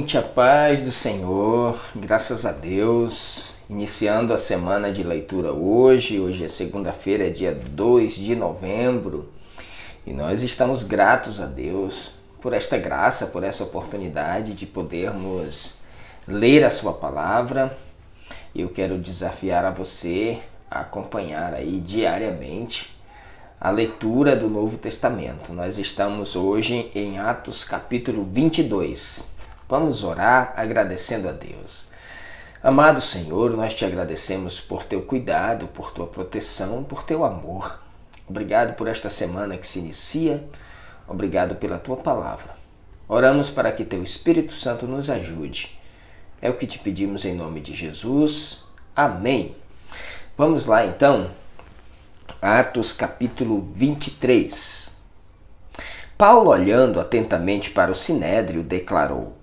gente, a paz do Senhor, graças a Deus, iniciando a semana de leitura hoje é segunda-feira, é dia 2 de novembro, e nós estamos gratos a Deus por esta graça, por essa oportunidade de podermos ler a sua palavra. Eu quero desafiar a você a acompanhar aí diariamente a leitura do Novo Testamento. Nós estamos hoje em Atos capítulo 22. Vamos orar agradecendo a Deus. Amado Senhor, nós te agradecemos por teu cuidado, por tua proteção, por teu amor. Obrigado por esta semana que se inicia. Obrigado pela tua palavra. Oramos para que teu Espírito Santo nos ajude. É o que te pedimos em nome de Jesus. Amém. Vamos lá então. Atos capítulo 23. Paulo, olhando atentamente para o sinédrio, declarou: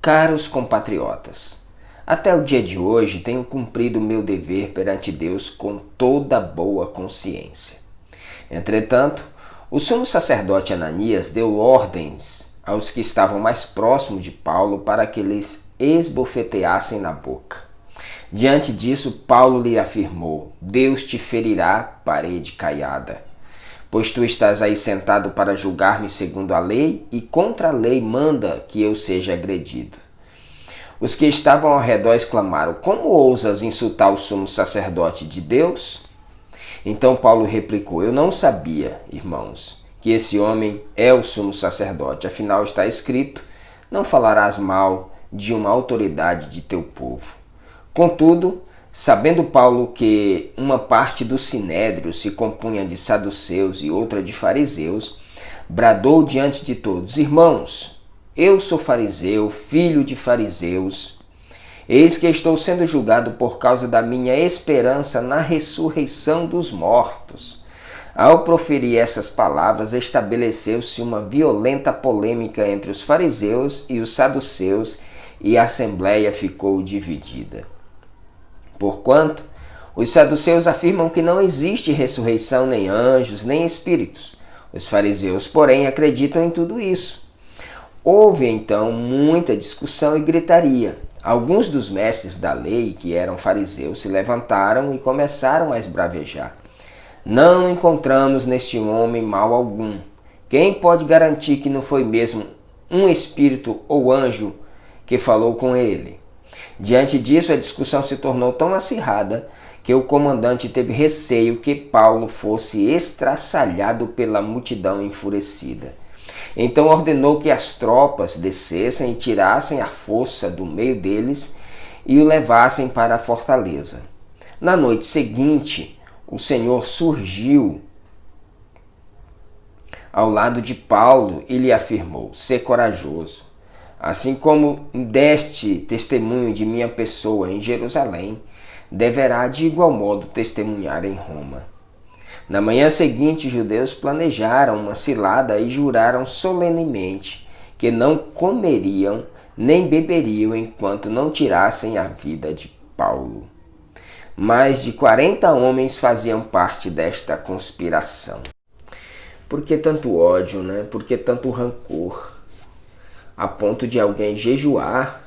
Caros compatriotas, até o dia de hoje tenho cumprido o meu dever perante Deus com toda boa consciência. Entretanto, o sumo sacerdote Ananias deu ordens aos que estavam mais próximos de Paulo para que lhes esbofeteassem na boca. Diante disso, Paulo lhe afirmou: Deus te ferirá, parede caiada, pois tu estás aí sentado para julgar-me segundo a lei, e contra a lei manda que eu seja agredido. Os que estavam ao redor exclamaram: Como ousas insultar o sumo sacerdote de Deus? Então Paulo replicou: Eu não sabia, irmãos, que esse homem é o sumo sacerdote. Afinal está escrito: Não falarás mal de uma autoridade de teu povo. Contudo, sabendo Paulo que uma parte do sinédrio se compunha de saduceus e outra de fariseus, bradou diante de todos: Irmãos, eu sou fariseu, filho de fariseus. Eis que estou sendo julgado por causa da minha esperança na ressurreição dos mortos. Ao proferir essas palavras, estabeleceu-se uma violenta polêmica entre os fariseus e os saduceus, e a assembleia ficou dividida. Porquanto, os saduceus afirmam que não existe ressurreição, nem anjos, nem espíritos. Os fariseus, porém, acreditam em tudo isso. Houve, então, muita discussão e gritaria. Alguns dos mestres da lei, que eram fariseus, se levantaram e começaram a esbravejar. Não encontramos neste homem mal algum. Quem pode garantir que não foi mesmo um espírito ou anjo que falou com ele? Diante disso, a discussão se tornou tão acirrada que o comandante teve receio que Paulo fosse estraçalhado pela multidão enfurecida. Então ordenou que as tropas descessem e tirassem à força do meio deles e o levassem para a fortaleza. Na noite seguinte, o Senhor surgiu ao lado de Paulo e lhe afirmou: Sê corajoso. Assim como deste testemunho de minha pessoa em Jerusalém, deverá de igual modo testemunhar em Roma. Na manhã seguinte, os judeus planejaram uma cilada e juraram solenemente que não comeriam nem beberiam enquanto não tirassem a vida de Paulo. Mais de 40 homens faziam parte desta conspiração. Por que tanto ódio, né? Por que tanto rancor? A ponto de alguém jejuar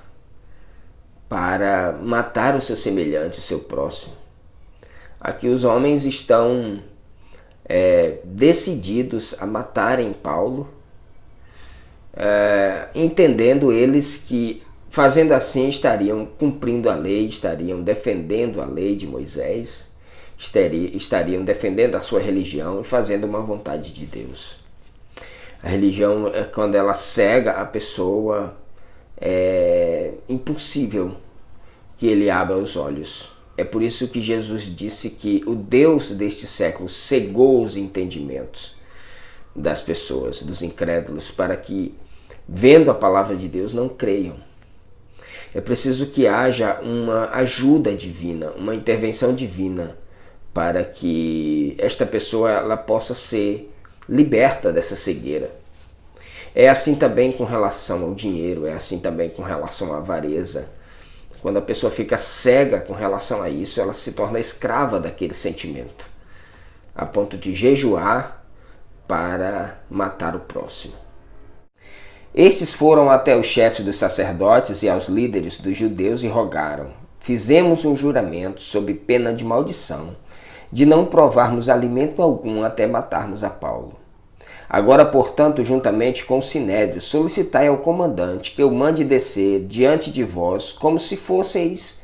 para matar o seu semelhante, o seu próximo. Aqui os homens estão decididos a matarem Paulo, entendendo eles que fazendo assim estariam cumprindo a lei, estariam defendendo a lei de Moisés, estariam defendendo a sua religião e fazendo uma vontade de Deus. A religião, quando ela cega a pessoa, é impossível que ele abra os olhos. É por isso que Jesus disse que o Deus deste século cegou os entendimentos das pessoas, dos incrédulos, para que, vendo a palavra de Deus, não creiam. É preciso que haja uma ajuda divina, uma intervenção divina, para que esta pessoa ela possa ser liberta dessa cegueira. É assim também com relação ao dinheiro, é assim também com relação à avareza. Quando a pessoa fica cega com relação a isso, ela se torna escrava daquele sentimento, a ponto de jejuar para matar o próximo. Estes foram até os chefes dos sacerdotes e aos líderes dos judeus e rogaram: fizemos um juramento sob pena de maldição, de não provarmos alimento algum até matarmos a Paulo. Agora, portanto, juntamente com o sinédrio, solicitai ao comandante que eu mande descer diante de vós, como se fosseis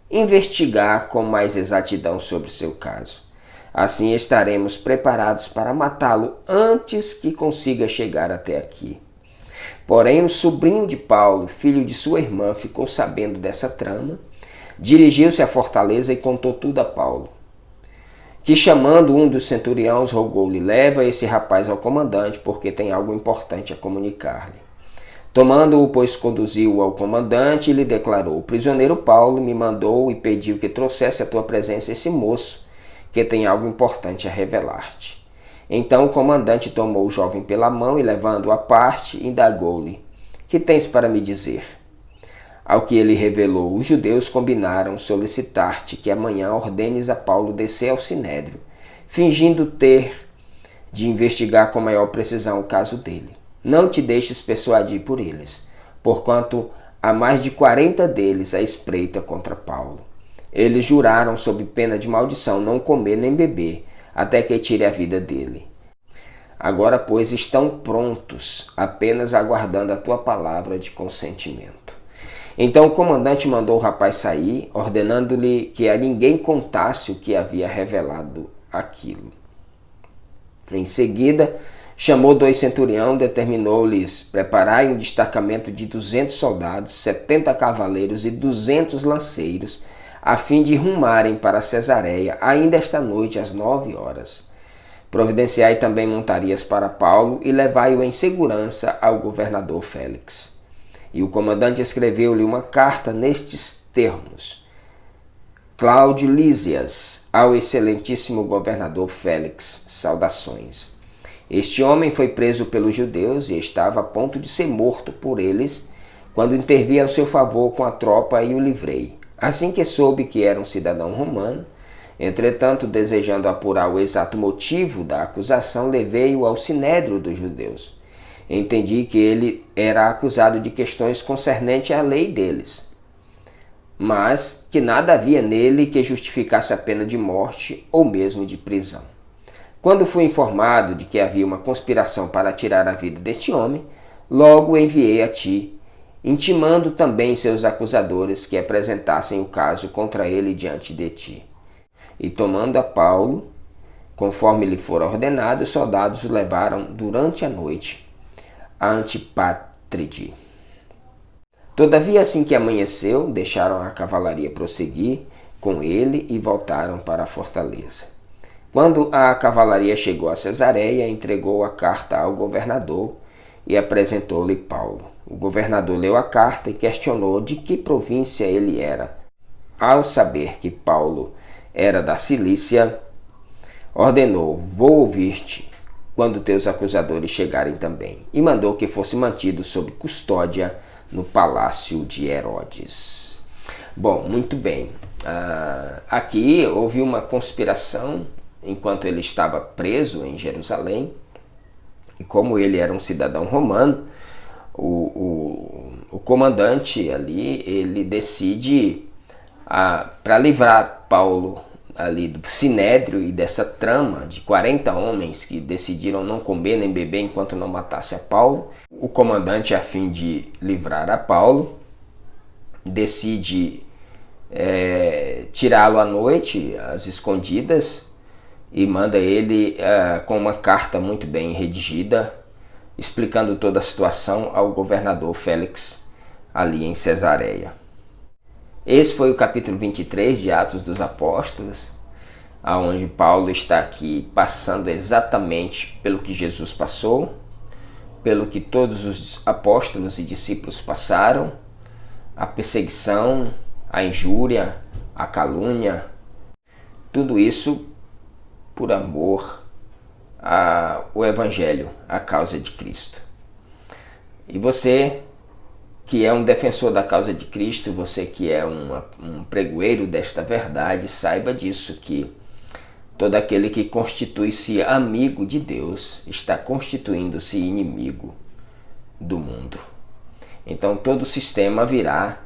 investigar com mais exatidão sobre seu caso. Assim estaremos preparados para matá-lo antes que consiga chegar até aqui. Porém, o sobrinho de Paulo, filho de sua irmã, ficou sabendo dessa trama, dirigiu-se à fortaleza e contou tudo a Paulo, que, chamando um dos centuriões, rogou-lhe: leva esse rapaz ao comandante, porque tem algo importante a comunicar-lhe. Tomando-o, pois, conduziu-o ao comandante e lhe declarou: o prisioneiro Paulo me mandou e pediu que trouxesse à tua presença esse moço, que tem algo importante a revelar-te. Então o comandante tomou o jovem pela mão e, levando-o à parte, indagou-lhe: que tens para me dizer? Ao que ele revelou: os judeus combinaram solicitar-te que amanhã ordenes a Paulo descer ao sinédrio, fingindo ter de investigar com maior precisão o caso dele. Não te deixes persuadir por eles, porquanto há mais de 40 deles à espreita contra Paulo. Eles juraram sob pena de maldição não comer nem beber, até que tire a vida dele. Agora, pois, estão prontos, apenas aguardando a tua palavra de consentimento. Então o comandante mandou o rapaz sair, ordenando-lhe que a ninguém contasse o que havia revelado aquilo. Em seguida, chamou 2 centuriões, determinou-lhes: preparai um destacamento de 200 soldados, 70 cavaleiros e 200 lanceiros, a fim de rumarem para Cesareia ainda esta noite às 9 horas. Providenciai também montarias para Paulo e levai-o em segurança ao governador Félix. E o comandante escreveu-lhe uma carta nestes termos: Cláudio Lísias, ao excelentíssimo governador Félix, saudações. Este homem foi preso pelos judeus e estava a ponto de ser morto por eles, quando intervi ao seu favor com a tropa e o livrei. Assim que soube que era um cidadão romano, entretanto, desejando apurar o exato motivo da acusação, levei-o ao sinédrio dos judeus. Entendi que ele era acusado de questões concernentes à lei deles, mas que nada havia nele que justificasse a pena de morte ou mesmo de prisão. Quando fui informado de que havia uma conspiração para tirar a vida deste homem, logo enviei a ti, intimando também seus acusadores que apresentassem o caso contra ele diante de ti. E tomando a Paulo, conforme lhe fora ordenado, os soldados o levaram durante a noite a Antipátride. Todavia, assim que amanheceu, deixaram a cavalaria prosseguir com ele e voltaram para a fortaleza. Quando a cavalaria chegou a Cesareia, entregou a carta ao governador e apresentou-lhe Paulo. O governador leu a carta e questionou de que província ele era. Ao saber que Paulo era da Cilícia, ordenou: vou ouvir-te quando teus acusadores chegarem também, e mandou que fosse mantido sob custódia no palácio de Herodes. Bom, muito bem. Aqui houve uma conspiração enquanto ele estava preso em Jerusalém, e como ele era um cidadão romano, o comandante ali, ele decide, para livrar Paulo ali do sinédrio e dessa trama de 40 homens que decidiram não comer nem beber enquanto não matasse a Paulo, o comandante, a fim de livrar a Paulo, decide tirá-lo à noite, às escondidas, e manda ele com uma carta muito bem redigida, explicando toda a situação ao governador Félix, ali em Cesareia. Esse foi o capítulo 23 de Atos dos Apóstolos, onde Paulo está aqui passando exatamente pelo que Jesus passou, pelo que todos os apóstolos e discípulos passaram, a perseguição, a injúria, a calúnia, tudo isso por amor ao Evangelho, à causa de Cristo. E você que é um defensor da causa de Cristo, você que é um pregoeiro desta verdade, saiba disso, que todo aquele que constitui-se amigo de Deus está constituindo-se inimigo do mundo. Então todo o sistema virá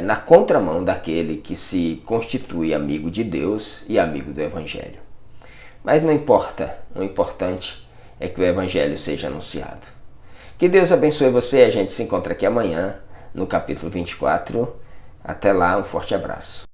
na contramão daquele que se constitui amigo de Deus e amigo do Evangelho. Mas não importa, o importante é que o Evangelho seja anunciado. Que Deus abençoe você, a gente se encontra aqui amanhã no capítulo 24. Até lá, um forte abraço.